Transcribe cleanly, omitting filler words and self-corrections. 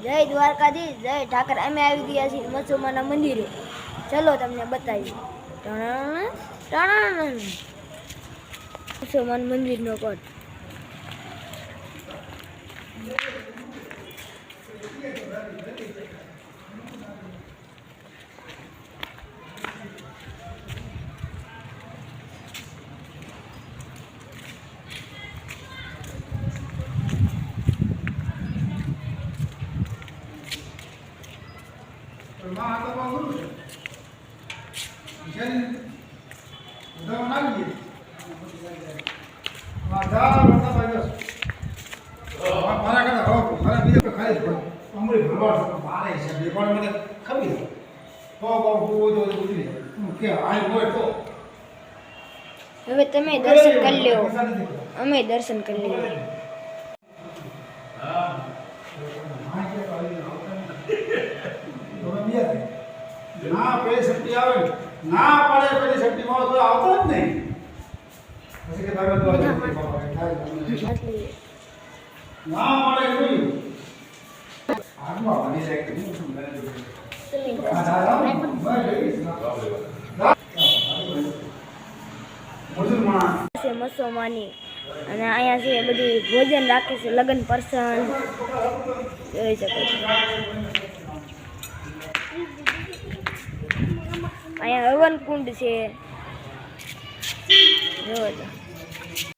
જય દ્વારકાધીશ, જય ઠાકર. અમે આવી ગયા છીએ મસોમાના મંદિરે. ચલો તમને બતાવીએ. મસોમાન મંદિરનો કોટ. હવે તમે દર્શન કરી લો, અમે દર્શન કરી લઈએ. ના પેલી શક્તિ આવે ના પડે પેલી શક્તિ માં તો આવતો જ નહીં. પછી કે ભાઈ તો ના પડે કોઈ આગમાં બની જાય કે હું શું કરે છે મસોમાની. અને અહીંયા છે બધી ભોજન રાખે છે, લગ્ન પ્રસંગ જોઈ શકો છો. અહીંયા હવન કુંડ છે, જોવો છો.